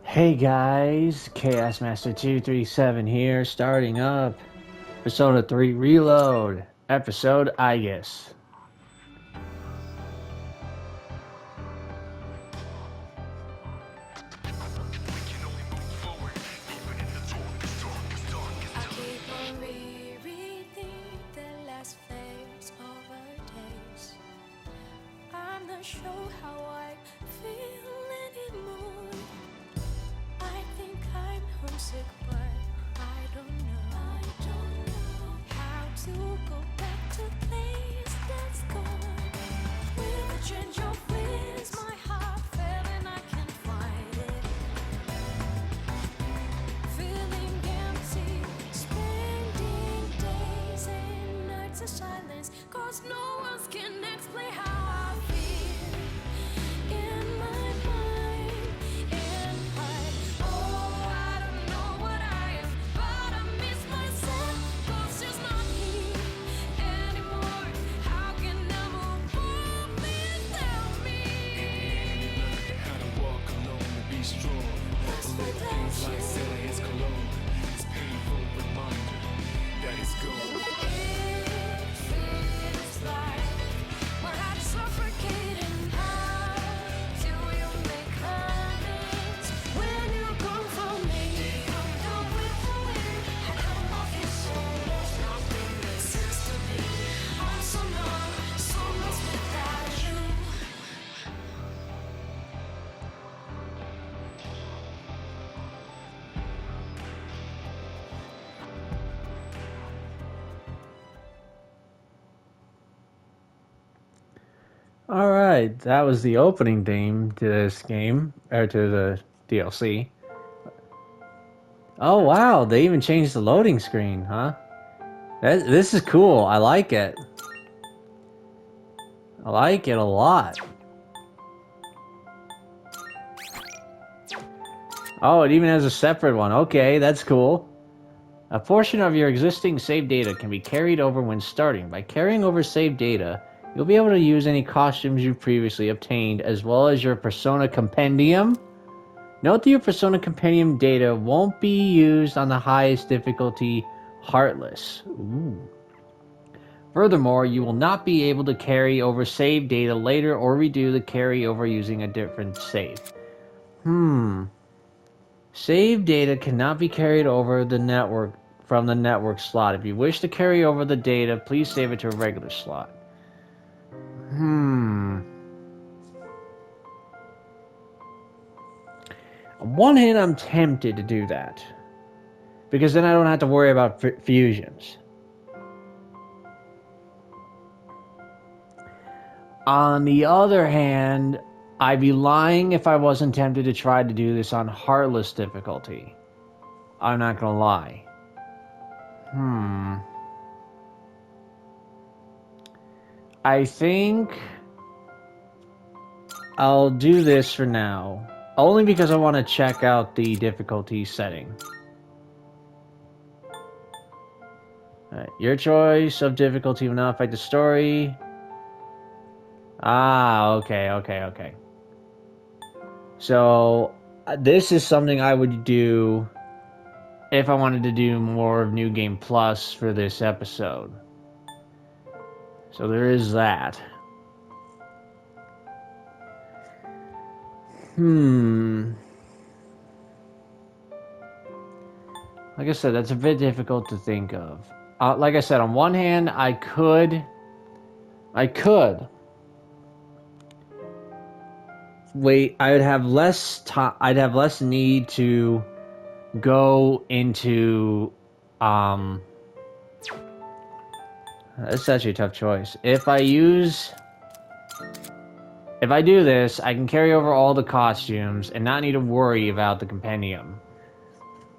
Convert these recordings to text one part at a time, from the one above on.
Hey guys, Chaos Master 237 here, starting up Persona 3 Reload, episode I guess. I keep on rereading the last phase of our days. I'm not sure how I feel anymore. I think I'm homesick, but I don't know how to go back to the place that's gone. With a change of winds, my heart fell and I can't find it. Feeling empty, spending days and nights of silence, 'cause no one can explain how I feel in my mind. And I don't know what I am, but I miss myself, 'cause it's not me anymore. How can I move on without me? How to walk alone and be strong. Lost Little without things like you. S.E.E.S cologne. It's painful reminder that it's gone. It feels like my heart's suffocating. How do you make amends when you're gone from me? I'm done with the wind. I don't know if it's so lost, nothing makes sense to me. I'm so numb, so lost without you. Alright, that was the opening theme to this game, or to the DLC. Oh wow, they even changed the loading screen, huh? This is cool, I like it. I like it a lot. Oh, it even has a separate one. Okay, that's cool. A portion of your existing save data can be carried over when starting. By carrying over save data, you'll be able to use any costumes you previously obtained, as well as your Persona Compendium. Note that your Persona Compendium data won't be used on the highest difficulty, Heartless. Ooh. Furthermore, you will not be able to carry over save data later or redo the carryover using a different save. Save data cannot be carried over the network from the network slot. If you wish to carry over the data, please save it to a regular slot. On one hand, I'm tempted to do that, because then I don't have to worry about fusions. On the other hand, I'd be lying if I wasn't tempted to try to do this on Heartless difficulty. I'm not gonna lie. I think I'll do this for now. Only because I want to check out the difficulty setting. Alright, your choice of difficulty will not affect the story. Ah, okay. So, this is something I would do if I wanted to do more of New Game Plus for this episode. So there is that. Like I said, that's a bit difficult to think of. Like I said, on one hand, I could wait. I would have less time. I'd have less need to go into. That's actually a tough choice. If I do this, I can carry over all the costumes and not need to worry about the compendium,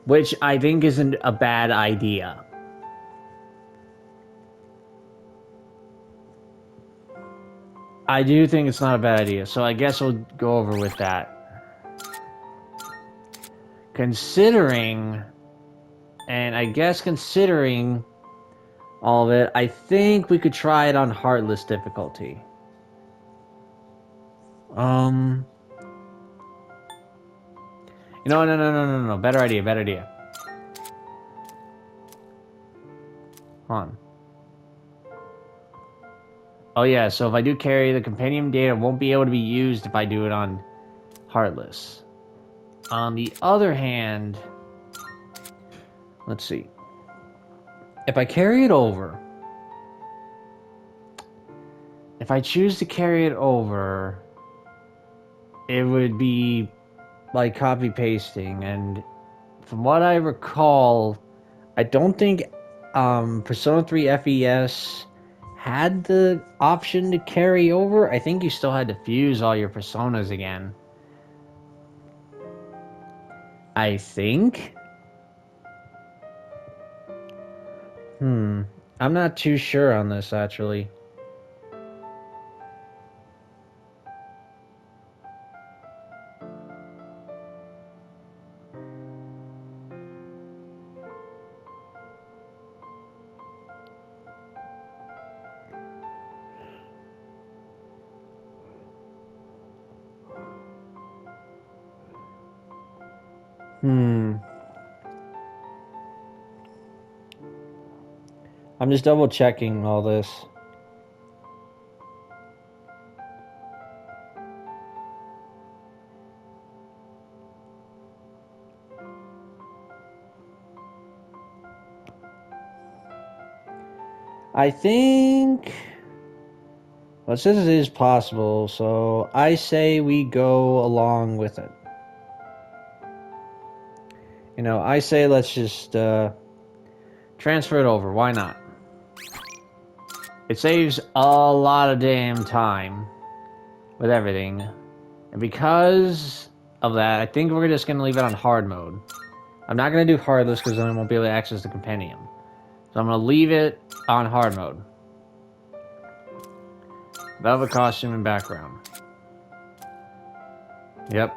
which I think isn't a bad idea. I do think it's not a bad idea, so I guess we'll go over with that. Considering all of it, I think we could try it on Heartless difficulty. You know, no. Better idea, better idea. Hold on. Oh yeah, so if I do carry, the compendium data won't be able to be used if I do it on Heartless. On the other hand, let's see. If I carry it over, if I choose to carry it over, it would be like copy pasting, and from what I recall, I don't think Persona 3 FES had the option to carry over. I think you still had to fuse all your personas again. I think. I'm not too sure on this actually. I'm just double checking all this. I think. Well, it says it is possible, so I say we go along with it. You know, I say let's just transfer it over. Why not? It saves a lot of damn time with everything. And because of that, I think we're just going to leave it on hard mode. I'm not going to do hardless because then I won't be able to access the compendium. So I'm going to leave it on hard mode. Velvet costume and background. Yep.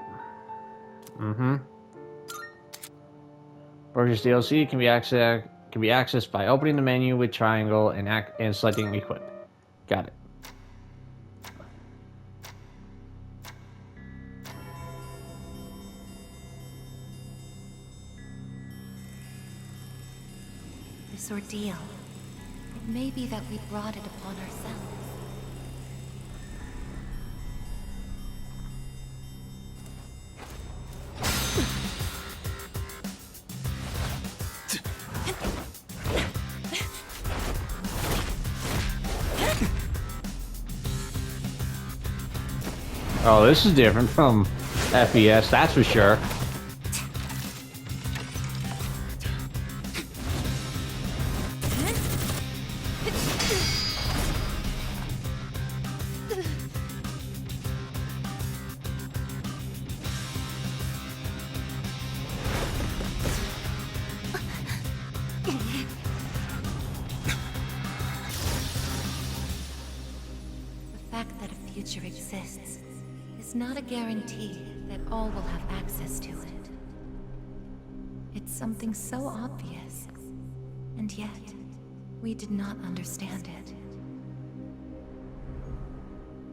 Purchase DLC can be accessed by opening the menu with triangle and selecting equip. Got it. This ordeal. It may be that we brought it upon ourselves. Oh, this is different from S.E.E.S, that's for sure. The fact that a future exists is not a guarantee that all will have access to it. It's something so obvious, and yet we did not understand it.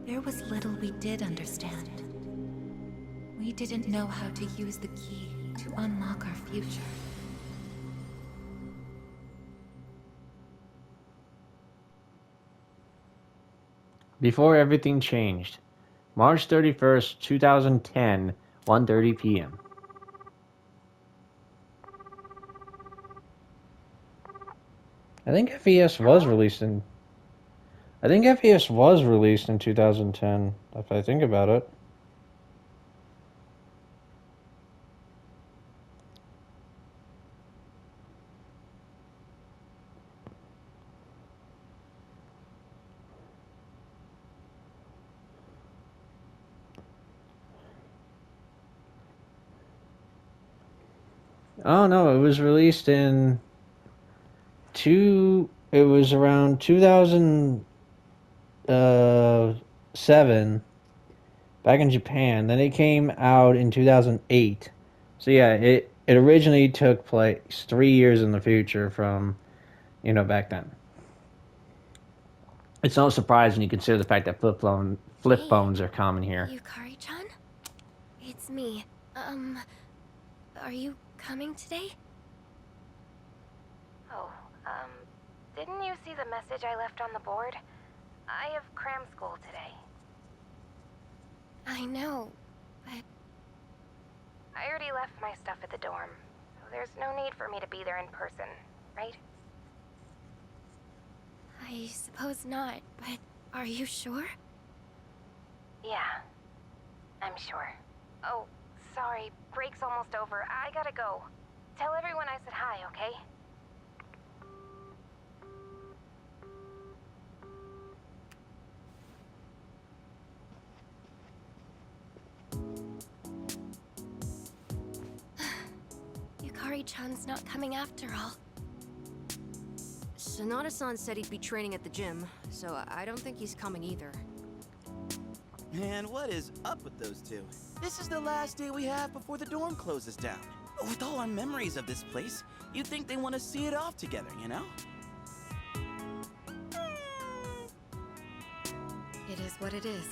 There was little we did understand. We didn't know how to use the key to unlock our future. Before everything changed. March 31st, 2010, 1:30 p.m. I think FES was released in 2010, if I think about it. Oh no, it was released in it was around 2007 back in Japan. Then it came out in 2008. So yeah, it originally took place 3 years in the future from, back then. It's no surprise when you consider the fact that flip phones are common here. Yukari-chan? It's me. Are you coming today? Oh, didn't you see the message I left on the board? I have cram school today. I know, but I already left my stuff at the dorm, so there's no need for me to be there in person, right? I suppose not, but are you sure? Yeah, I'm sure. Oh, sorry, break's almost over. I gotta go. Tell everyone I said hi, okay? Yukari-chan's not coming after all. Sonata-san said he'd be training at the gym, so I don't think he's coming either. Man, what is up with those two? This is the last day we have before the dorm closes down. With all our memories of this place, you'd think they want to see it off together, you know? It is what it is.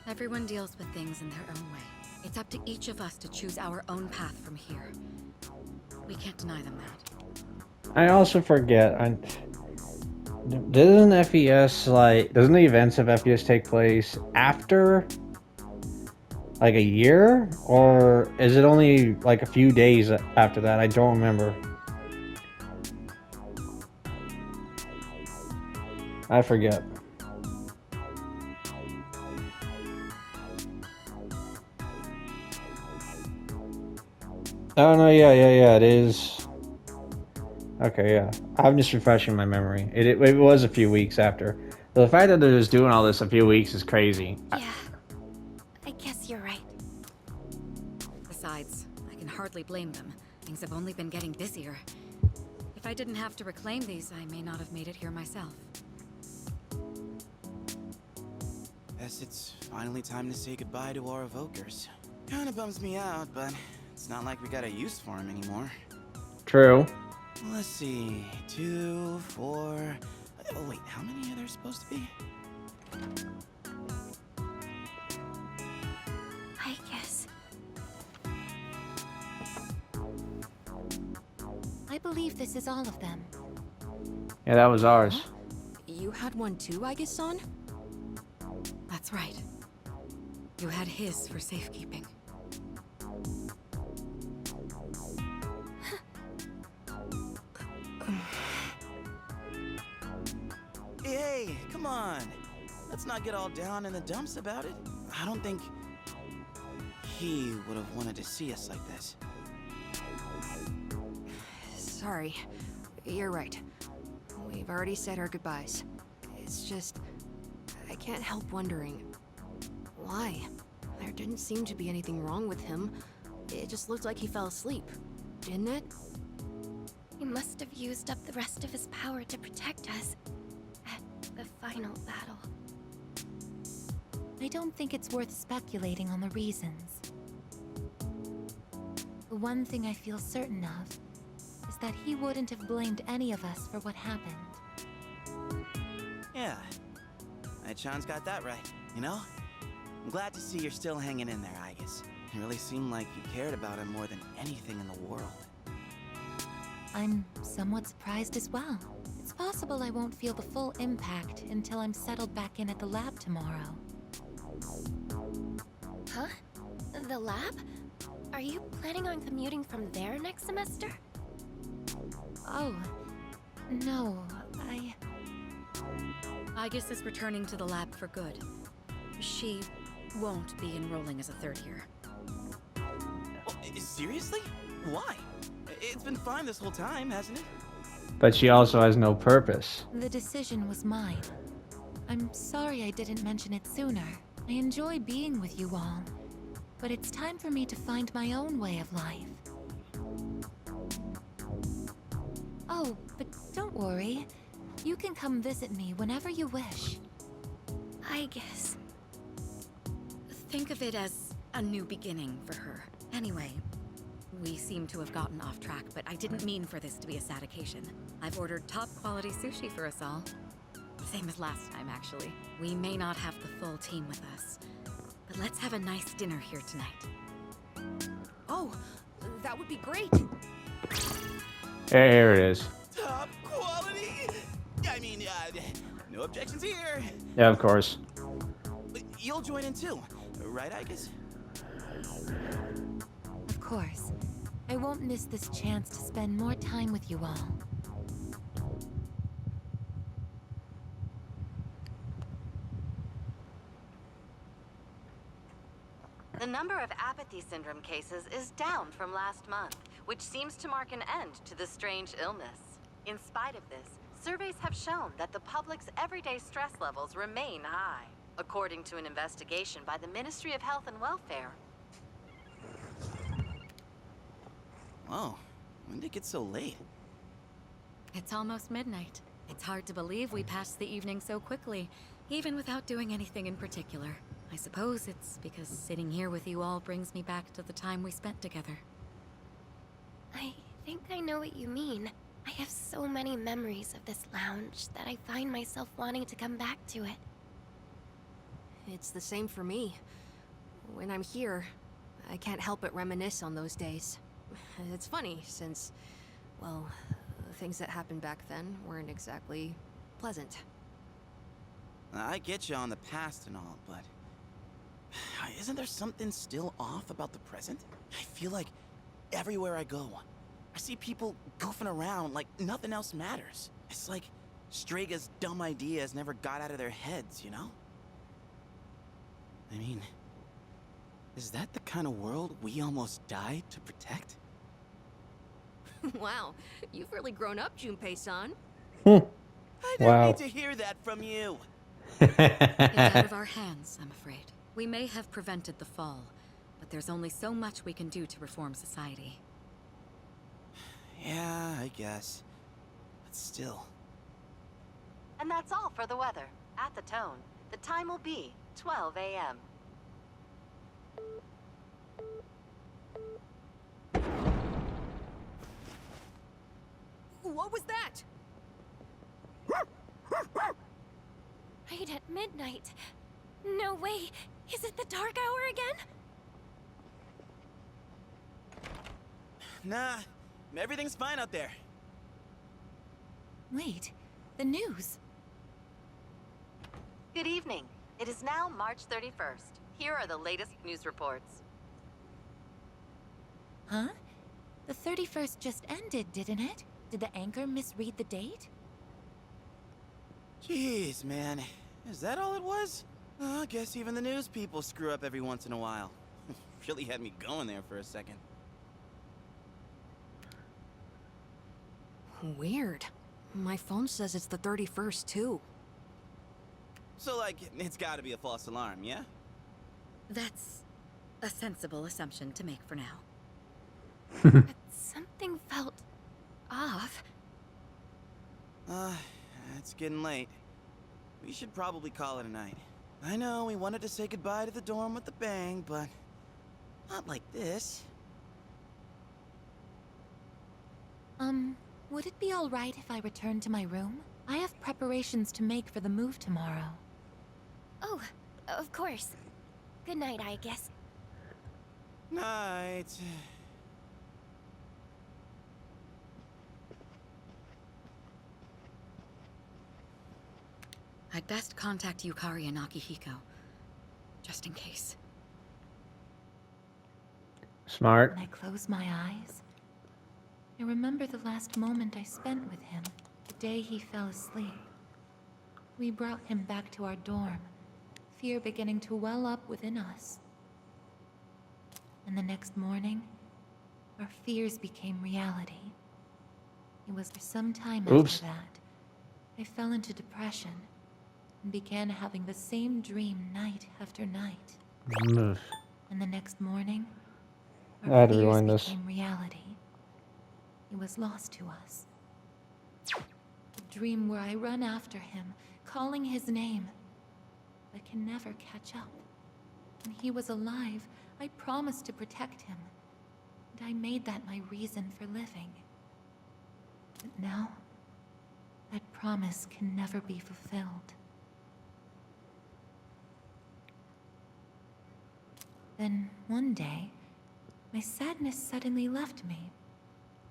Everyone deals with things in their own way. It's up to each of us to choose our own path from here. We can't deny them that. I also forget. Doesn't FES doesn't the events of FES take place after like a year, or is it only like a few days after that? I don't remember. I forget. Oh no, yeah, it is. Okay, yeah. I'm just refreshing my memory. It was a few weeks after. The fact that they're just doing all this a few weeks is crazy. Yeah, I guess you're right. Besides, I can hardly blame them. Things have only been getting busier. If I didn't have to reclaim these, I may not have made it here myself. Guess it's finally time to say goodbye to our evokers. Kinda bums me out, but it's not like we got a use for them anymore. True. Let's see, 2, 4... Oh wait, how many are there supposed to be? I guess. I believe this is all of them. Yeah, that was ours. You had one too, I guess, son? That's right. You had his for safekeeping. Hey, come on! Let's not get all down in the dumps about it. I don't think he would have wanted to see us like this. Sorry. You're right. We've already said our goodbyes. It's just... I can't help wondering... why? There didn't seem to be anything wrong with him. It just looked like he fell asleep. Didn't it? He must have used up the rest of his power to protect us at the final battle. I don't think it's worth speculating on the reasons. The one thing I feel certain of is that he wouldn't have blamed any of us for what happened. Yeah. Chan's got that right, you know? I'm glad to see you're still hanging in there, Aegis. It really seemed like you cared about him more than anything in the world. I'm somewhat surprised as well. It's possible I won't feel the full impact until I'm settled back in at the lab tomorrow. Huh? The lab? Are you planning on commuting from there next semester? Oh, no, Aegis is returning to the lab for good. She won't be enrolling as a third year. Oh, seriously? Why? It's been fine this whole time, hasn't it? But she also has no purpose. The decision was mine. I'm sorry I didn't mention it sooner. I enjoy being with you all. But it's time for me to find my own way of life. Oh, but don't worry. You can come visit me whenever you wish. I guess. Think of it as a new beginning for her. Anyway, we seem to have gotten off track, but I didn't mean for this to be a sad occasion. I've ordered top-quality sushi for us all. Same as last time, actually. We may not have the full team with us, but let's have a nice dinner here tonight. Oh, That would be great. Here it is. Top quality? I mean, no objections here. Yeah, of course. You'll join in too, right, Icus? Of course. I won't miss this chance to spend more time with you all. The number of apathy syndrome cases is down from last month, which seems to mark an end to the strange illness. In spite of this, surveys have shown that the public's everyday stress levels remain high, according to an investigation by the Ministry of Health and Welfare. Whoa, when did it get so late? It's almost midnight. It's hard to believe we passed the evening so quickly, even without doing anything in particular. I suppose it's because sitting here with you all brings me back to the time we spent together. I think I know what you mean. I have so many memories of this lounge that I find myself wanting to come back to it. It's the same for me. When I'm here, I can't help but reminisce on those days. It's funny, since, well, the things that happened back then weren't exactly pleasant. I get you on the past and all, but isn't there something still off about the present? I feel like everywhere I go, I see people goofing around like nothing else matters. It's like Straga's dumb ideas never got out of their heads, you know? I mean, is that the kind of world we almost died to protect? Wow, you've really grown up, Junpei-san. I didn't Wow. need to hear that from you. It's out of our hands, I'm afraid. We may have prevented the fall, but there's only so much we can do to reform society. Yeah, I guess. But still. And that's all for the weather. At the tone, the time will be 12 a.m. What was that? Right at midnight. No way. Is it the dark hour again? Nah, everything's fine out there. Wait, the news. Good evening. It is now March 31st. Here are the latest news reports. Huh? The 31st just ended, didn't it? Did the anchor misread the date? Jeez, man. Is that all it was? I guess even the news people screw up every once in a while. Really had me going there for a second. Weird. My phone says it's the 31st, too. So, like, it's gotta be a false alarm, yeah? That's a sensible assumption to make for now. But something felt off. It's getting late. We should probably call it a night. I know we wanted to say goodbye to the dorm with a bang, but not like this. Would it be alright if I returned to my room? I have preparations to make for the move tomorrow. Oh, of course. Good night, I guess. Night. I'd best contact Yukari and Akihiko, just in case. Smart. When I close my eyes, I remember the last moment I spent with him, the day he fell asleep. We brought him back to our dorm, fear beginning to well up within us. And the next morning, our fears became reality. It was for some time Oops. after that, I fell into depression and began having the same dream night after night. Move. And the next morning, I our had to fears rewind this. became reality. He was lost to us. A dream where I run after him, calling his name, but can never catch up. When he was alive, I promised to protect him, and I made that my reason for living. But now, that promise can never be fulfilled. Then, one day, my sadness suddenly left me,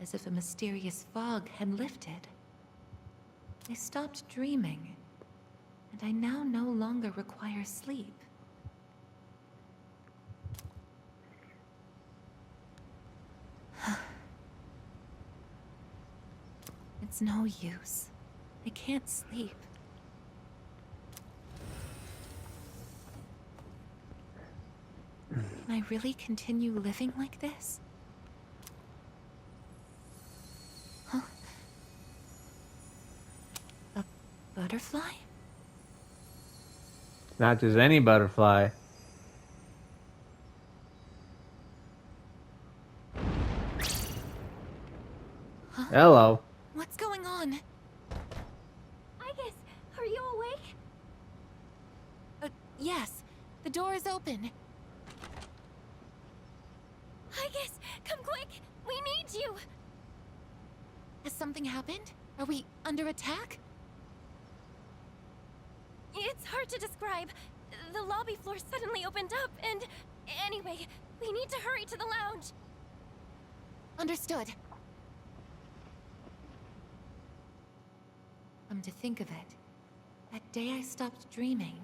as if a mysterious fog had lifted. I stopped dreaming, and I now no longer require sleep. It's no use. I can't sleep. Can I really continue living like this? Huh? A butterfly? Not just any butterfly. Huh? Hello. What's going on? Igus, are you awake? Yes. The door is open. Igus, come quick! We need you! Has something happened? Are we under attack? It's hard to describe. The lobby floor suddenly opened up and... Anyway, we need to hurry to the lounge. Understood. Come to think of it, that day I stopped dreaming.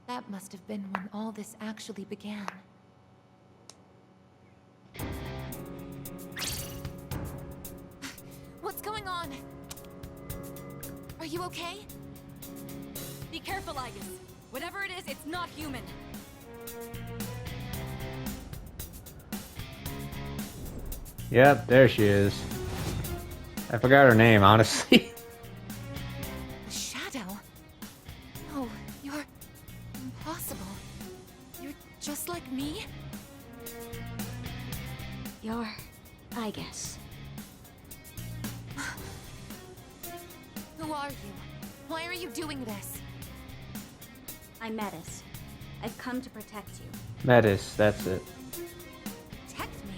That must have been when all this actually began. What's going on? Are you okay? Be careful, Igus. Whatever it is, it's not human. Yep, there she is. I forgot her name, honestly. A shadow? No, you're impossible. You're just like me? You're... Igus. Who are you? Why are you doing this? I'm Metis. I've come to protect you. Metis, that's it. Protect me?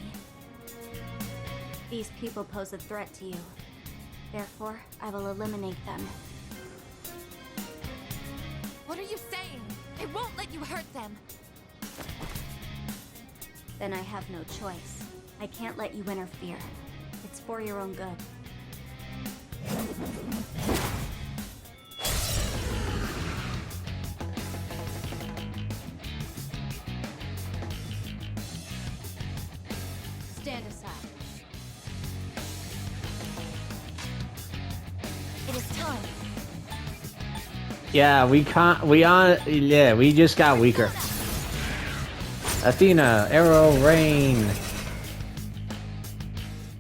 These people pose a threat to you. Therefore, I will eliminate them. What are you saying? I won't let you hurt them. Then I have no choice. I can't let you interfere. It's for your own good. Stand aside. It is time. Yeah, we just got weaker. Athena, arrow, rain.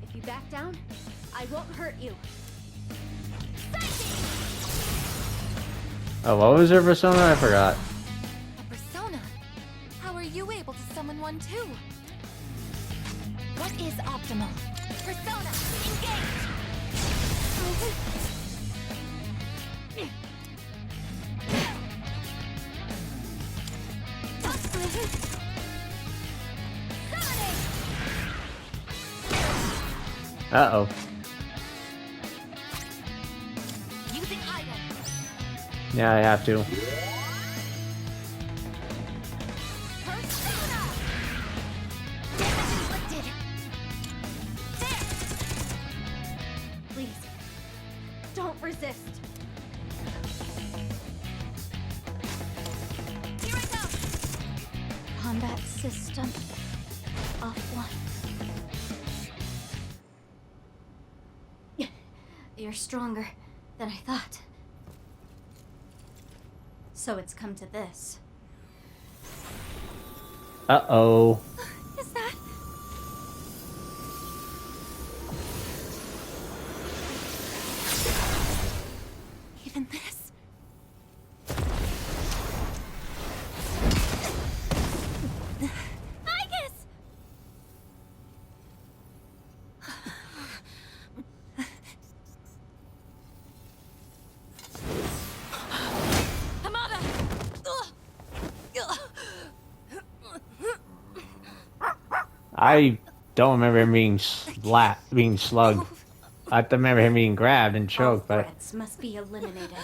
If you back down, I won't hurt you. Oh, what was her persona? I forgot. A persona? How are you able to summon one too? What is optimal? Persona, engage! Uh-oh. Using item. Yeah, I have to. Persona! Damage inflicted. There! Please, don't resist. Here I go! Combat system offline. You're stronger than I thought. So it's come to this. Uh-oh. Is that... even this? Igus! Hamada! I don't remember him being slugged. I remember him being grabbed and All choked, but threats must be eliminated.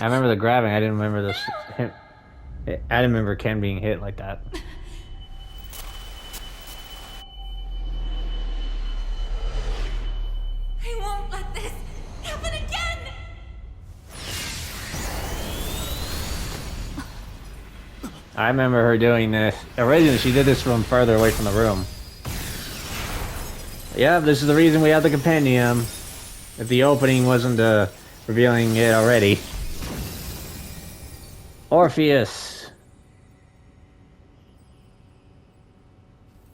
I remember the grabbing. I didn't remember this. I didn't remember Ken being hit like that. I remember her doing this. Originally, she did this from further away from the room. Yeah, this is the reason we have the compendium. If the opening wasn't revealing it already. Orpheus.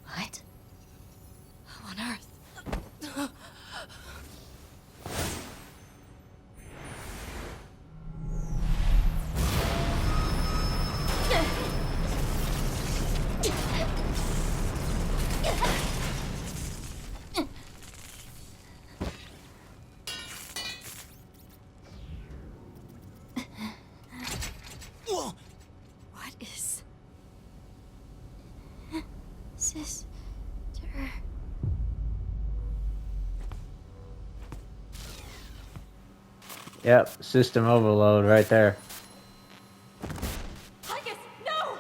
What? How on earth? Whoa! What is... Sister... Yep, system overload right there. Tigers, no!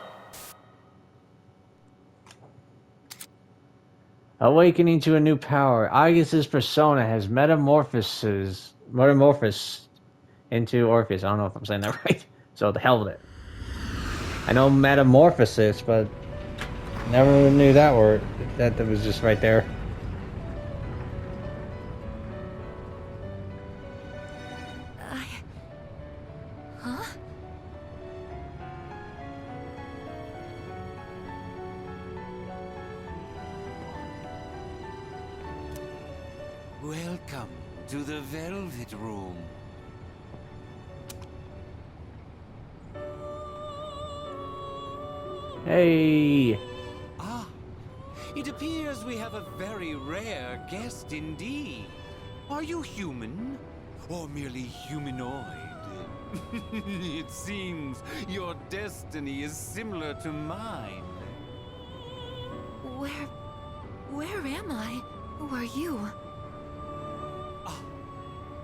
Awakening to a new power. Aegis' persona has metamorphosed into Orpheus. I don't know if I'm saying that right. So the hell with it. I know metamorphosis, but never knew that word. That was just right there. Huh? Welcome to the Velvet Room. Hey. Ah, it appears we have a very rare guest indeed. Are you human? Or merely humanoid? It seems your destiny is similar to mine. Where am I? Who are you? Ah,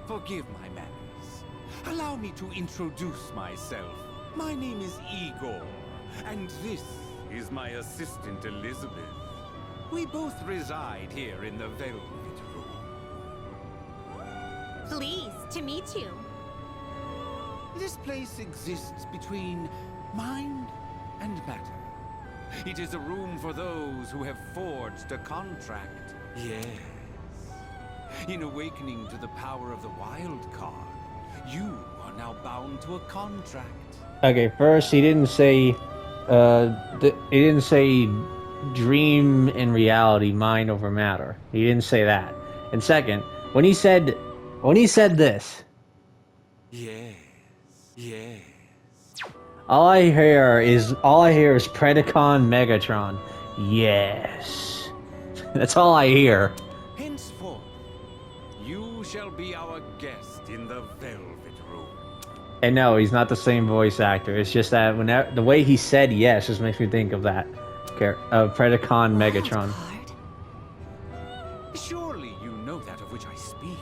forgive my manners. Allow me to introduce myself. My name is Igor, and this is my assistant Elizabeth. We both reside here in the Velvet Room. Pleased to meet you. This place exists between mind and matter. It is a room for those who have forged a contract. Yes. In awakening to the power of the wild card, you are now bound to a contract. Okay, first he didn't say dream and reality, mind over matter. He didn't say that. And second, when he said this, Yes. Yes. all I hear is Predacon Megatron. Yes. That's all I hear. Henceforth, you shall be our guest in the Velvet Room. And no, he's not the same voice actor. It's just that whenever the way he said yes just makes me think of that Predacon Megatron. Surely you know that of which I speak.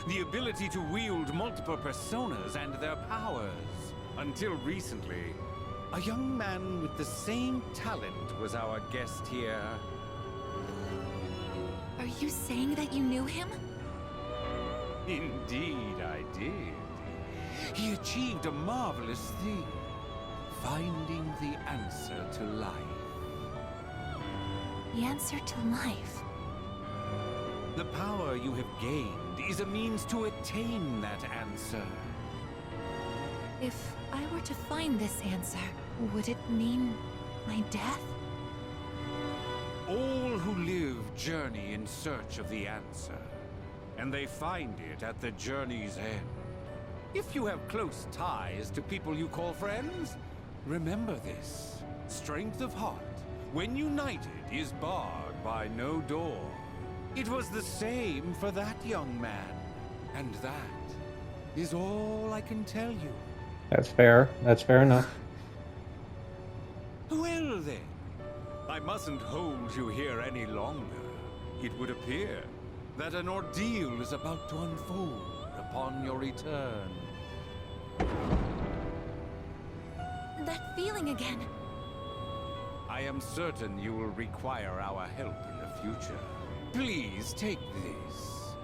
The ability to wield multiple personas and their powers. Until recently, a young man with the same talent was our guest here. Are you saying that you knew him? Indeed, I did. He achieved a marvelous thing, finding the answer to life. The answer to life. The power you have gained is a means to attain that answer. If I were to find this answer, would it mean my death? All who live journey in search of the answer, and they find it at the journey's end. If you have close ties to people you call friends, remember this. Strength of heart, when united, is barred by no door. It was the same for that young man, and that is all I can tell you. That's fair. That's fair enough. Well then, I mustn't hold you here any longer. It would appear that an ordeal is about to unfold upon your return. That feeling again. I am certain you will require our help in the future. Please take this.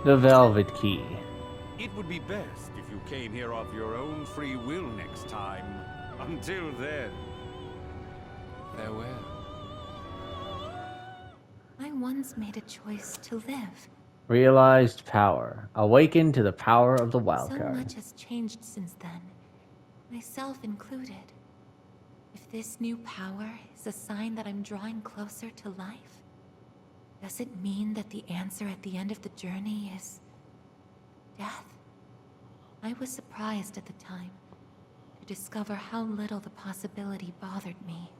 The Velvet Key. It would be best if you came here of your own free will next time. Until then, farewell. I once made a choice to live. Realized power. Awaken to the power of the wild So card. much has changed since then, myself included. If this new power is a sign that I'm drawing closer to life, does it mean that the answer at the end of the journey is death? I was surprised at the time to discover how little the possibility bothered me.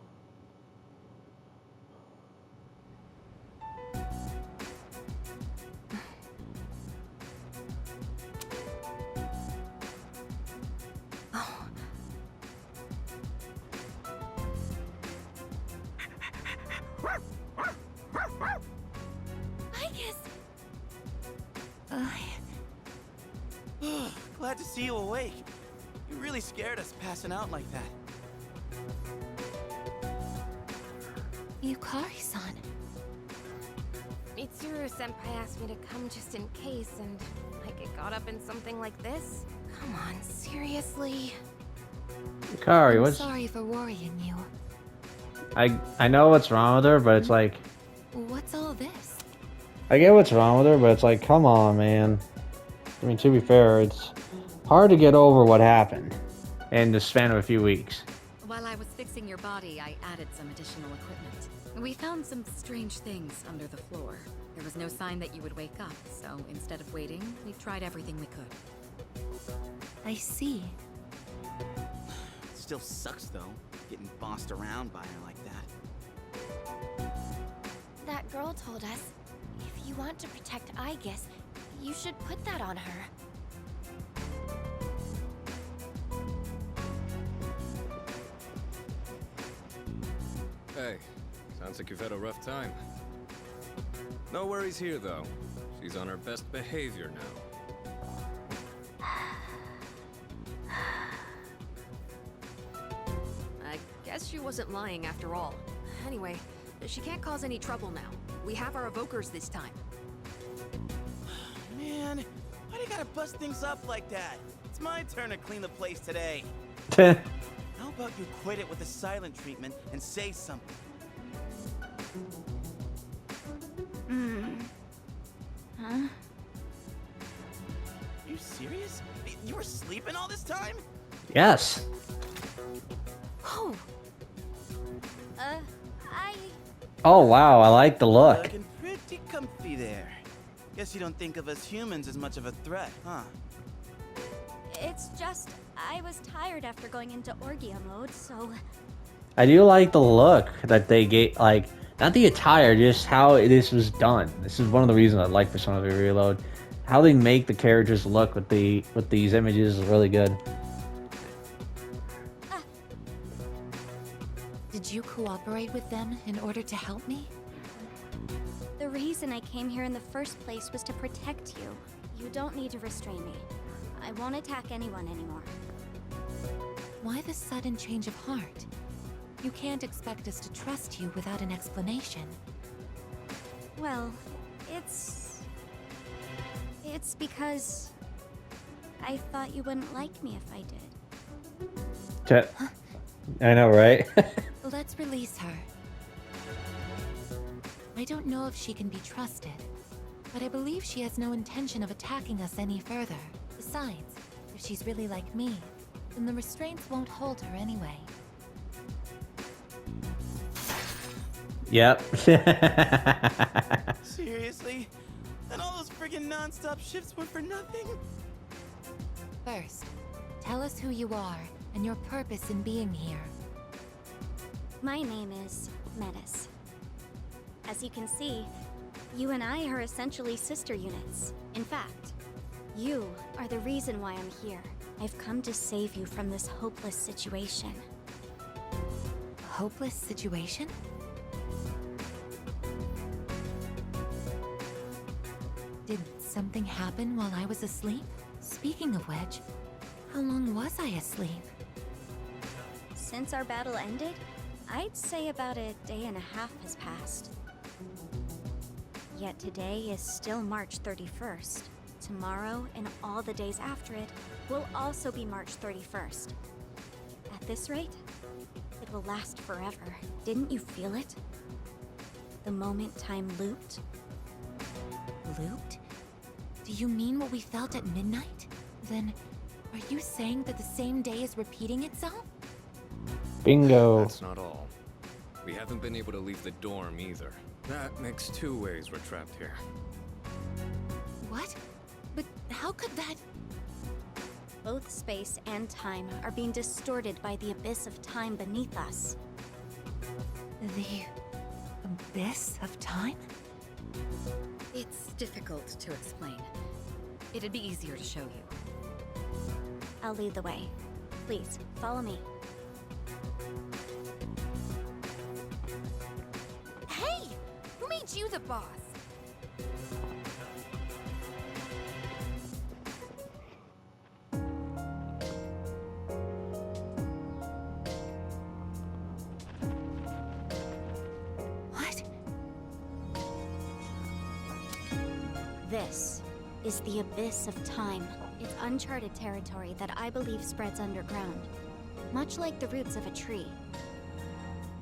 Glad to see you awake. You really scared us passing out like that. Yukari-san. Mitsuru-senpai asked me to come just in case, and I get caught up in something like this? Come on, seriously? Yukari, I'm what's... sorry for worrying you. I know what's wrong with her, but it's like... What's all this? I get what's wrong with her, but it's like, come on, man. I mean, to be fair, it's hard to get over what happened in the span of a few weeks. While I was fixing your body, I added some additional equipment. We found some strange things under the floor. There was no sign that you would wake up, so instead of waiting, we tried everything we could. I see. Still sucks though, getting bossed around by her like that. That girl told us, if you want to protect Aegis, you should put that on her. Hey, sounds like you've had a rough time. No worries here, though. She's on her best behavior now. I guess she wasn't lying after all. Anyway, she can't cause any trouble now. We have our evokers this time. Man, why do you gotta bust things up like that? It's my turn to clean the place today. How about you quit it with the silent treatment and say something? Huh? Are you serious? You were sleeping all this time? Yes. Oh. I... Oh, wow, I like the look. Looking pretty comfy there. Guess you don't think of us humans as much of a threat, huh? It's just, I was tired after going into Orgia mode, so... I do like the look that they gave, like, not the attire, just how this was done. This is one of the reasons I like Persona 3 Reload. How they make the characters look with these images is really good. Did you cooperate with them in order to help me? The reason I came here in the first place was to protect you. You don't need to restrain me. I won't attack anyone anymore. Why the sudden change of heart? You can't expect us to trust you without an explanation. Well, it's because I thought you wouldn't like me if I did. I know, right? Let's release her. I don't know if she can be trusted, but I believe she has no intention of attacking us any further. Besides, if she's really like me, then the restraints won't hold her anyway. Yep. Seriously? And all those friggin' non-stop shifts were for nothing? First, tell us who you are and your purpose in being here. My name is Metis. As you can see, you and I are essentially sister units. In fact, you are the reason why I'm here. I've come to save you from this hopeless situation. A hopeless situation? Did something happen while I was asleep? Speaking of which, how long was I asleep? Since our battle ended, I'd say about a day and a half has passed. Yet today is still March 31st. tomorrow and all the days after it will also be March 31st. At this rate, it will last forever. Didn't you feel it? The moment time looped? Looped? Do you mean what we felt at midnight? Then, are you saying that the same day is repeating itself? Bingo. That's not all. We haven't been able to leave the dorm either. That makes 2 ways we're trapped here. What? But how could that... Both space and time are being distorted by the abyss of time beneath us. The... abyss of time? It's difficult to explain. It'd be easier to show you. I'll lead the way. Please, follow me. Hey! Who made you the boss? What? This is the abyss of time. It's uncharted territory that I believe spreads underground, much like the roots of a tree.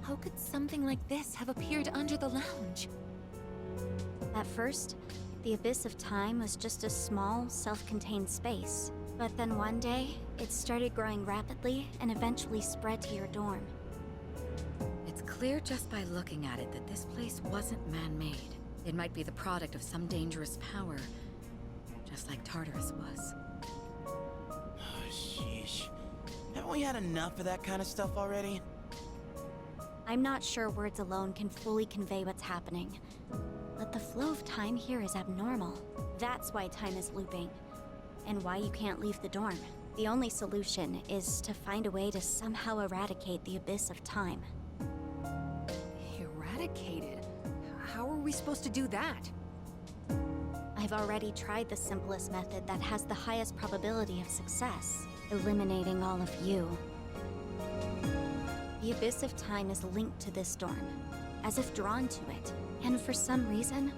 How could something like this have appeared under the lounge? At first, the abyss of time was just a small, self-contained space. But then one day, it started growing rapidly and eventually spread to your dorm. It's clear just by looking at it that this place wasn't man-made. It might be the product of some dangerous power, just like Tartarus was. Sheesh. Haven't we had enough of that kind of stuff already? I'm not sure words alone can fully convey what's happening, but the flow of time here is abnormal. That's why time is looping, and why you can't leave the dorm. The only solution is to find a way to somehow eradicate the abyss of time. Eradicated? How are we supposed to do that? I've already tried the simplest method that has the highest probability of success, eliminating all of you. The abyss of time is linked to this dorm, as if drawn to it. And for some reason,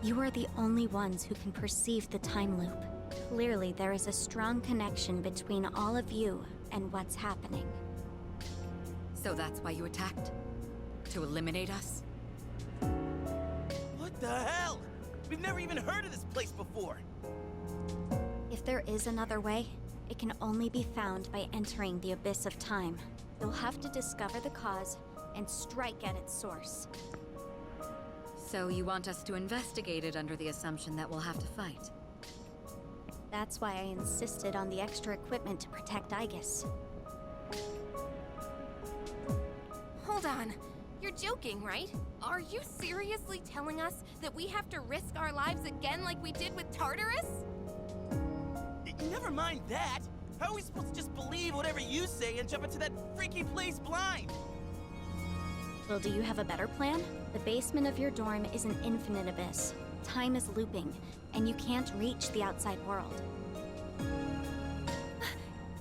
you are the only ones who can perceive the time loop. Clearly, there is a strong connection between all of you and what's happening. So that's why you attacked? To eliminate us? What the hell? We've never even heard of this place before. If there is another way, it can only be found by entering the abyss of time. You'll have to discover the cause and strike at its source. So you want us to investigate it under the assumption that we'll have to fight? That's why I insisted on the extra equipment to protect Aegis. Hold on. You're joking, right? Are you seriously telling us that we have to risk our lives again like we did with Tartarus? Never mind that. How are we supposed to just believe whatever you say and jump into that freaky place blind? Well, do you have a better plan? The basement of your dorm is an infinite abyss. Time is looping, and you can't reach the outside world.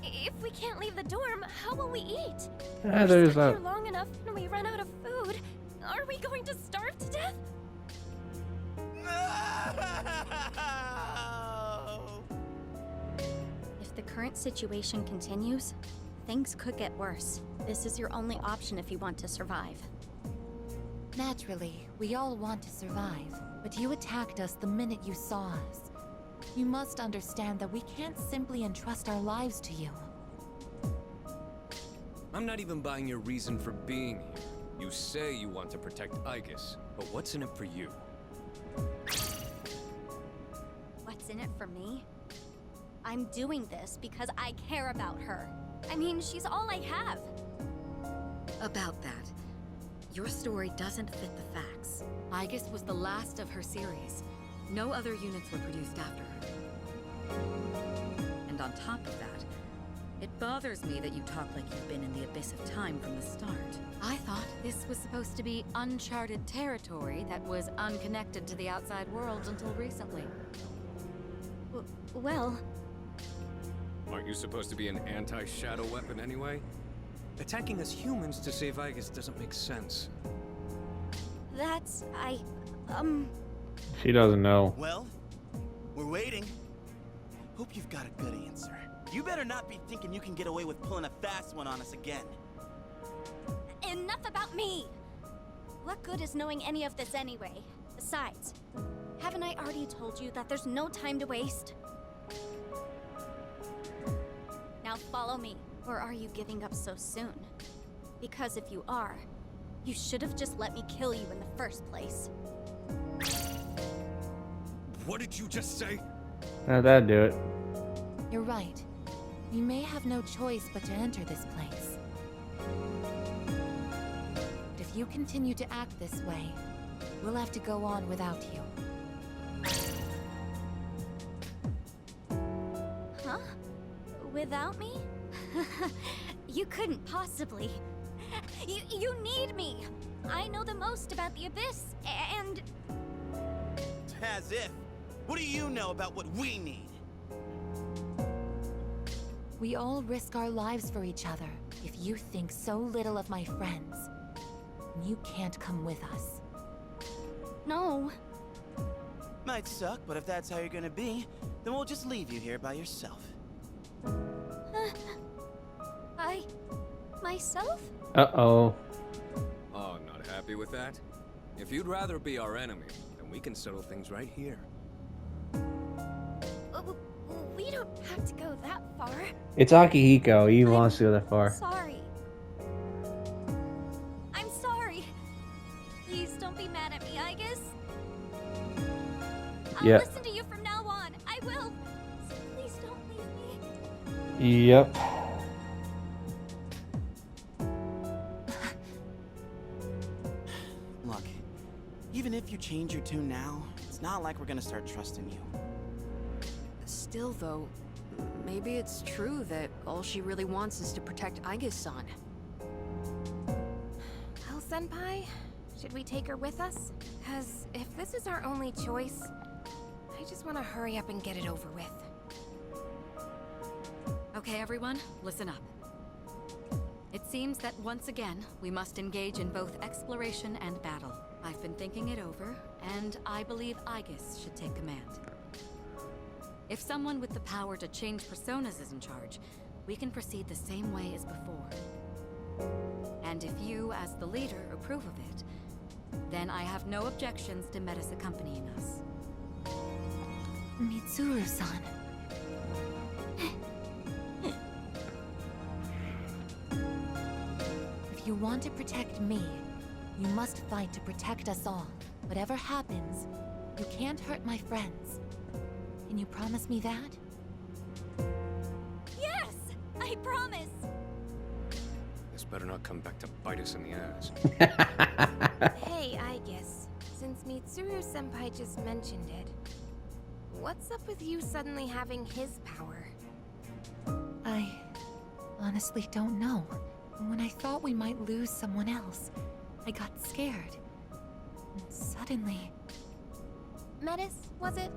If we can't leave the dorm, how will we eat? Yeah, We're there's stuck that. here long enough and we run out of food. Are we going to starve to death? No! If the current situation continues, things could get worse. This is your only option if you want to survive. Naturally, we all want to survive, but you attacked us the minute you saw us. You must understand that we can't simply entrust our lives to you. I'm not even buying your reason for being here. You say you want to protect Aegis, but what's in it for you? What's in it for me? I'm doing this because I care about her. I mean, she's all I have. About that, your story doesn't fit the facts. Aegis was the last of her series. No other units were produced after her. And on top of that, it bothers me that you talk like you've been in the abyss of time from the start. I thought this was supposed to be uncharted territory that was unconnected to the outside world until recently. Well, Aren't you supposed to be an anti-shadow weapon anyway? Attacking us humans to save Aegis doesn't make sense. that's... She doesn't know. Well, we're waiting. Hope you've got a good answer. You better not be thinking you can get away with pulling a fast one on us again. Enough about me! What good is knowing any of this anyway? Besides, haven't I already told you that there's no time to waste? Now follow me, or are you giving up so soon? Because if you are, you should have just let me kill you in the first place. What did you just say? How'd that do it? You're right. We may have no choice but to enter this place. But if you continue to act this way, we'll have to go on without you. Huh? Without me? You couldn't possibly. You need me! I know the most about the Abyss, and... As if. What do you know about what we need? We all risk our lives for each other. If you think so little of my friends, you can't come with us. No. Might suck, but if that's how you're gonna be, then we'll just leave you here by yourself. Myself? Uh-oh. Oh, not happy with that? If you'd rather be our enemy, then we can settle things right here. We don't have to go that far. It's Akihiko. He wants to go that far. Sorry. I'm sorry. Please don't be mad at me, I guess. I'll Yeah. listen to you from now on. I will. So please don't leave me. Yep. Look, even if you change your tune now, it's not like we're gonna start trusting you. Still, though, maybe it's true that all she really wants is to protect Aigis-san. Well, Senpai, should we take her with us? Because if this is our only choice, I just want to hurry up and get it over with. Okay, everyone, listen up. It seems that once again, we must engage in both exploration and battle. I've been thinking it over, and I believe Aigis should take command. If someone with the power to change personas is in charge, we can proceed the same way as before. And if you, as the leader, approve of it, then I have no objections to Metis accompanying us. Mitsuru-san. If you want to protect me, you must fight to protect us all. Whatever happens, you can't hurt my friends. Can you promise me that? Yes! I promise! This better not come back to bite us in the ass. Hey, Aigis, since Mitsuru-senpai just mentioned it, what's up with you suddenly having his power? I honestly don't know. When I thought we might lose someone else, I got scared. And suddenly... Metis, was it?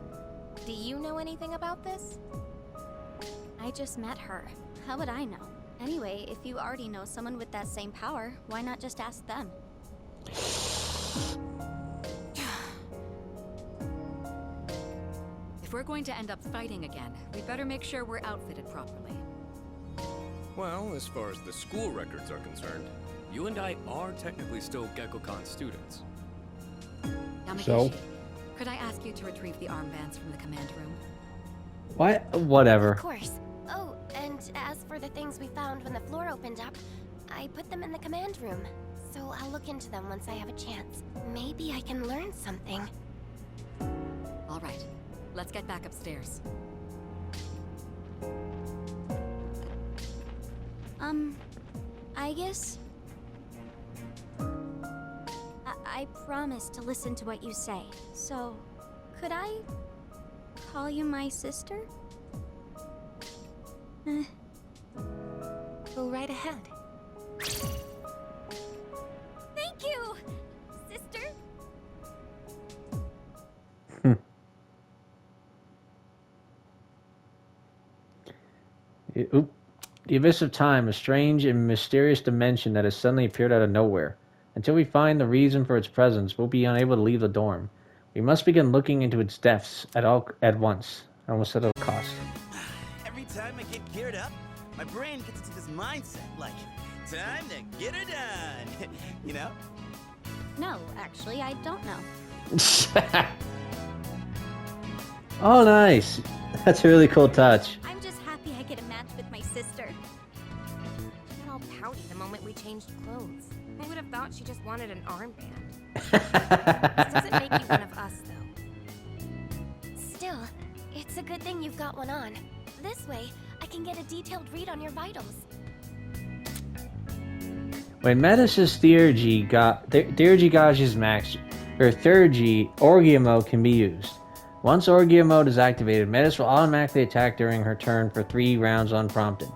Do you know anything about this? I just met her. How would I know? Anyway, if you already know someone with that same power, why not just ask them? If we're going to end up fighting again, we'd better make sure we're outfitted properly. Well, as far as the school records are concerned, you and I are technically still Gekkokan students. Yamagishi, So? could I ask you to retrieve the armbands from the command room? What? Whatever. Of course. Oh, and as for the things we found when the floor opened up, I put them in the command room. So I'll look into them once I have a chance. Maybe I can learn something. All right, let's get back upstairs. I guess... I promise to listen to what you say. So, could I call you my sister? Go right ahead. Thank you, sister. Oop. The Abyss of Time, a strange and mysterious dimension that has suddenly appeared out of nowhere. Until we find the reason for its presence, we'll be unable to leave the dorm. We must begin looking into its depths at once. I almost said at all cost. my brain gets into this mindset, like, time to get her done. You know? No, actually, I don't know. Oh, nice. That's a really cool touch. I'm just happy I get a match with my sister. She got all pouty the moment we changed clothes. I would have thought she just wanted an armband. This doesn't make you one of us, though. Still, it's a good thing you've got one on. This way, I can get a detailed read on your vitals. When Metis' Theurgy gauge is maxed, her Theurgy Orgia mode can be used. Once Orgia mode is activated, Metis will automatically attack during her turn for 3 rounds unprompted.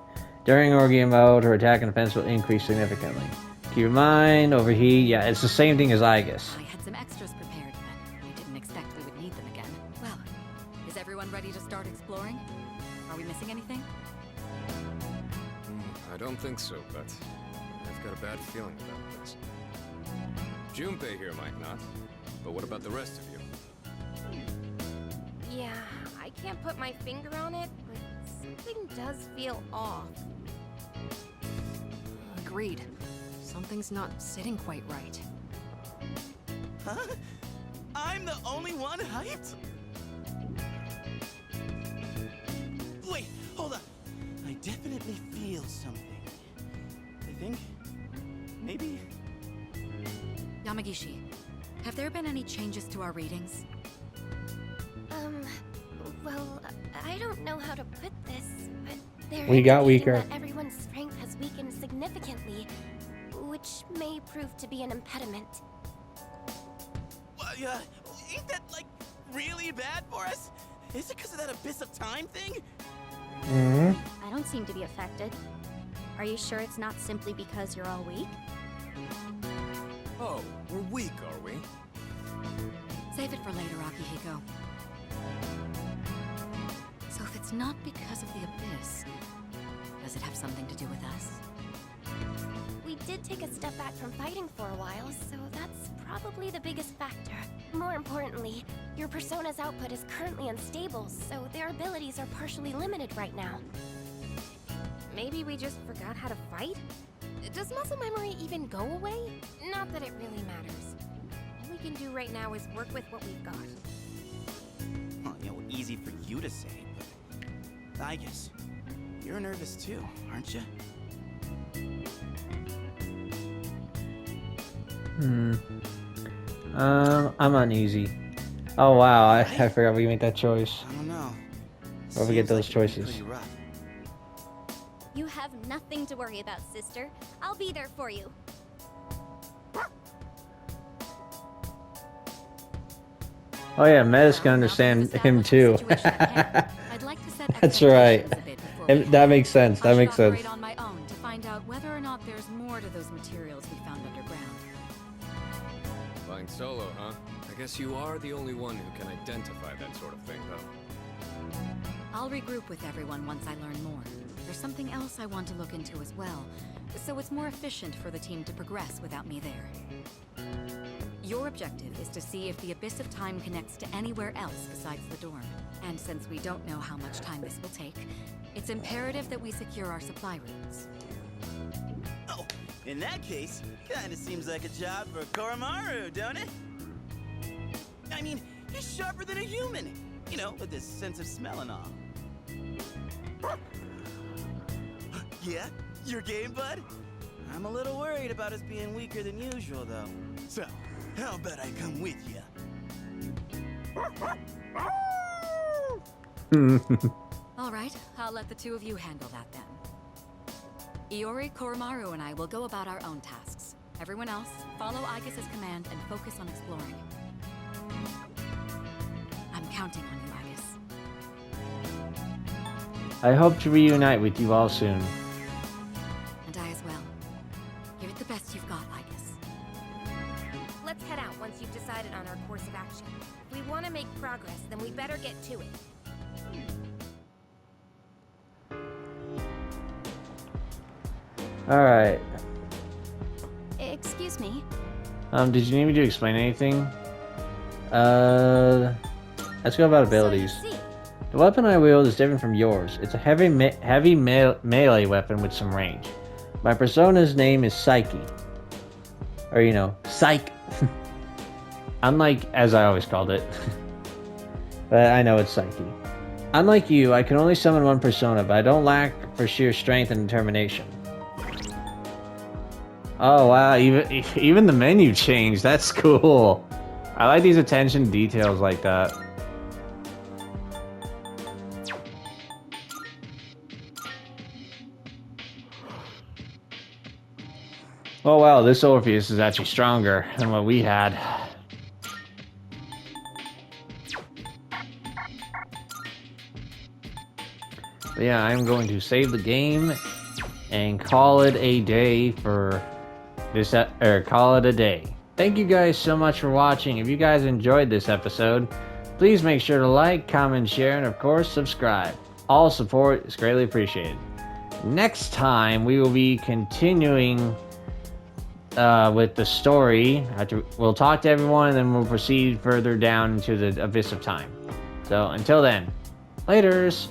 During Orgia mode, her attack and defense will increase significantly. Keep in mind, overheat, yeah, it's the same thing as Aegis. I had some extras prepared, but I didn't expect we would need them again. Well, is everyone ready to start exploring? Are we missing anything? I don't think so, but I've got a bad feeling about this. Junpei here might not, but what about the rest of you? Yeah, I can't put my finger on it, but something does feel off. Agreed. Something's not sitting quite right. Huh? I'm the only one hyped? Wait, hold up. I definitely feel something. I think... maybe... Yamagishi, have there been any changes to our readings? Well, I don't know how to put this, but they're We got indicating weaker. that everyone's strength has weakened significantly, which may prove to be an impediment. Well, yeah, ain't that, like, really bad for us? Is it because of that Abyss of Time thing? I don't seem to be affected. Are you sure it's not simply because you're all weak? Oh, we're weak, are we? Save it for later, Akihiko. So if it's not because of the Abyss, does it have something to do with us? We did take a step back from fighting for a while, so that's probably the biggest factor. More importantly, your persona's output is currently unstable, so their abilities are partially limited right now. Maybe we just forgot how to fight? Does muscle memory even go away? Not that it really matters. All we can do right now is work with what we've got. Well, you know, easy for you to say, but I guess you're nervous too, aren't you? I'm uneasy. Oh wow, I forgot we made that choice. I don't know. Or we get Seems those like it'd be choices. pretty rough. You have nothing to worry about, sister. I'll be there for you. Oh yeah, Metis can understand him too. I'd like to set That's right. expectations a bit before we That makes sense. I That should makes sense. operate on my own to find out whether or not there's more to those materials we found underground. Flying solo, huh? I guess you are the only one who can identify that sort of thing, though. I'll regroup with everyone once I learn more. There's something else I want to look into as well, so it's more efficient for the team to progress without me there. Your objective is to see if the Abyss of Time connects to anywhere else besides the dorm. And since we don't know how much time this will take, it's imperative that we secure our supply routes. Oh, in that case, kinda seems like a job for Koromaru, don't it? I mean, he's sharper than a human. You know, with his sense of smell and all. Yeah? Your game, bud? I'm a little worried about us being weaker than usual, though. So, how about I come with you? All right, I'll let the two of you handle that then. Iori, Koromaru, and I will go about our own tasks. Everyone else, follow Aegis' command and focus on exploring. I'm counting on you, Aegis. I hope to reunite with you all soon. And I as well. Give it the best you've got, Aegis. Let's head out once you've decided on our course of action. If we want to make progress, then we better get to it. Alright. Excuse me. Did you need me to explain anything? Let's go about abilities. So you see, The weapon I wield is different from yours. It's a heavy melee weapon with some range. My persona's name is Psyche. Or, you know, Psych. Unlike, as I always called it. But I know it's Psyche. Unlike you, I can only summon one persona, but I don't lack for sheer strength and determination. Oh wow, even the menu changed. That's cool. I like these attention to details like that. Oh wow, this Orpheus is actually stronger than what we had. But yeah, I'm going to save the game and call it a day for this, or call it a day. Thank you guys so much for watching. If you guys enjoyed this episode, please make sure to like, comment, share, and of course, subscribe. All support is greatly appreciated. Next time, we will be continuing with the story. We'll talk to everyone, and then we'll proceed further down into the Abyss of Time. So, until then, laters!